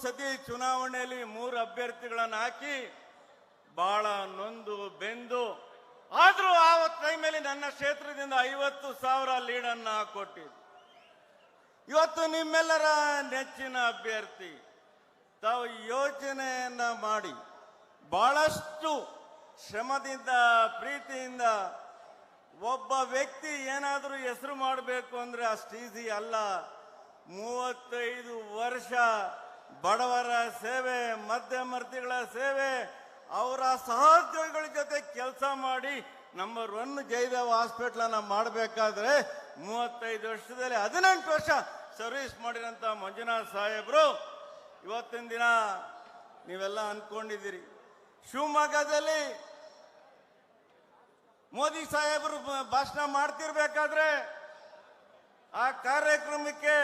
ಸತಿ ಚುನಾವಣೆಯಲ್ಲಿ 3 ಅಭ್ಯರ್ಥಿಗಳನ್ನು ಹಾಕಿ ಬಹಳ ನೊಂದು ಬೆಂದು ಆದ್ರೂ ಆ ಟೈಮಲ್ಲಿ ನನ್ನ ಕ್ಷೇತ್ರದಿಂದ 50,000 ಲೀಡನ್ನ ಕೊಟ್ಟಿದ್ದು. ಇವತ್ತು ನಿಮ್ಮೆಲ್ಲರ ನೆಚ್ಚಿನ ಅಭ್ಯರ್ಥಿ ತಾವು ಯೋಚನೆಯನ್ನ ಮಾಡಿ ಬಹಳಷ್ಟು ಶ್ರಮದಿಂದ ಪ್ರೀತಿಯಿಂದ ಒಬ್ಬ ವ್ಯಕ್ತಿ ಏನಾದರೂ ಹೆಸರು ಮಾಡಬೇಕು ಅಂದ್ರೆ ಅಷ್ಟು ಈಸಿ ಅಲ್ಲ. 35 ವರ್ಷ ಬಡವರ ಸೇವೆ, ಮಧ್ಯವರ್ತಿಗಳ ಸೇವೆ, ಅವರ ಸಹೋದ್ಯೋಗಿಗಳ ಜೊತೆ ಕೆಲಸ ಮಾಡಿ ನಂಬರ್ 1 ಜಯದೇವ ಹಾಸ್ಪಿಟಲ್ ಮಾಡಬೇಕಾದ್ರೆ 35 ವರ್ಷದಲ್ಲಿ 18 ವರ್ಷ ಸರ್ವಿಸ್ ಮಾಡಿರಂತ ಮಂಜುನಾಥ್ ಸಾಹೇಬ್ರು ಇವತ್ತಿನ ದಿನ ನೀವೆಲ್ಲ ಅನ್ಕೊಂಡಿದ್ದೀರಿ. ಶಿವಮೊಗ್ಗದಲ್ಲಿ ಮೋದಿ ಸಾಹೇಬರು ಭಾಷಣ ಮಾಡ್ತಿರ್ಬೇಕಾದ್ರೆ ಆ ಕಾರ್ಯಕ್ರಮಕ್ಕೆ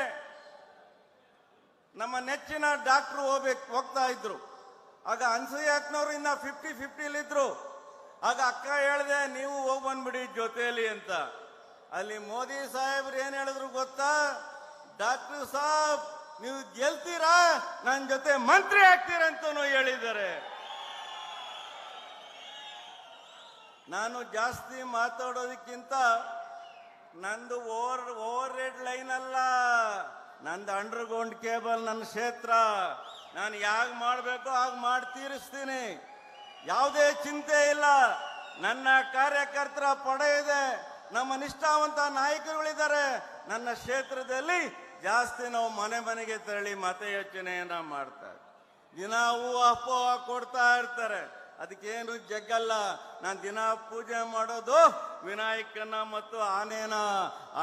ನಮ್ಮ ನೆಚ್ಚಿನ ಡಾಕ್ಟ್ರು ಹೋಗ್ತಾ ಇದ್ರು. ಆಗ ಅನ್ಸೂಯ ಅಕ್ಕನವರು ಇನ್ನ 50-50 ಇದ್ರು. ಆಗ ಅಕ್ಕ ಹೇಳಿದೆ ನೀವು ಹೋಗಿ ಬಂದ್ಬಿಡಿ ಜೊತೆಯಲ್ಲಿ ಅಂತ. ಅಲ್ಲಿ ಮೋದಿ ಸಾಹೇಬ್ರು ಏನ್ ಹೇಳಿದ್ರು ಗೊತ್ತಾ? ಡಾಕ್ಟರ್ ಸಾಬ್ ನೀವು ಗೆಲ್ತೀರಾ, ನನ್ನ ಜೊತೆ ಮಂತ್ರಿ ಆಗ್ತೀರಂತನೂ ಹೇಳಿದ್ದಾರೆ. ನಾನು ಜಾಸ್ತಿ ಮಾತಾಡೋದಕ್ಕಿಂತ ನಂದು ಓವರ್ ರೆಡ್ ಲೈನ್ ಅಲ್ಲ, ನಂದು ಅಂಡರ್ಗ್ರೌಂಡ್ ಕೇಬಲ್ ನನ್ನ ಕ್ಷೇತ್ರ. ನಾನು ಯಾಗ ಮಾಡಬೇಕು ಆಗ ಮಾಡಿ ತೀರಿಸ್ತೀನಿ, ಯಾವುದೇ ಚಿಂತೆ ಇಲ್ಲ. ನನ್ನ ಕಾರ್ಯಕರ್ತರ ಪಡೆ ಇದೆ, ನಮ್ಮ ನಿಷ್ಠಾವಂತ ನಾಯಕರುಗಳಿದ್ದಾರೆ. ನನ್ನ ಕ್ಷೇತ್ರದಲ್ಲಿ ಜಾಸ್ತಿ ನಾವು ಮನೆ ಮನೆಗೆ ತೆರಳಿ ಮತಯಾಚನೆಯನ್ನ ಮಾಡ್ತಾರೆ. ದಿನ ಹೂವು ಅಪ್ಪೋ ಕೊಡ್ತಾ ಇರ್ತಾರೆ, ಅದಕ್ಕೇನು ಜಗ್ಗಲ್ಲ. ನಾನು ದಿನ ಪೂಜೆ ಮಾಡೋದು ವಿನಾಯಕನ ಮತ್ತು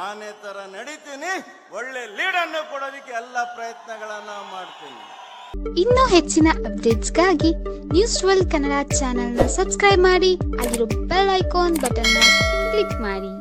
ಆನೆ ತರ ನಡೀತೀನಿ. ಒಳ್ಳೆ ಲೀಡನ್ನು ಕೊಡೋದಕ್ಕೆ ಎಲ್ಲ ಪ್ರಯತ್ನಗಳನ್ನ ಮಾಡ್ತೀನಿ. ಇನ್ನೂ ಹೆಚ್ಚಿನ ಅಪ್ಡೇಟ್ಸ್ಗಾಗಿ ನ್ಯೂಸ್ 12 ಕನ್ನಡ ಚಾನೆಲ್ನ ಸಬ್ಸ್ಕ್ರೈಬ್ ಮಾಡಿ, ಅಲ್ಲಿರೋ ಬೆಲ್ ಐಕಾನ್ ಬಟನ್ನ ಕ್ಲಿಕ್ ಮಾಡಿ.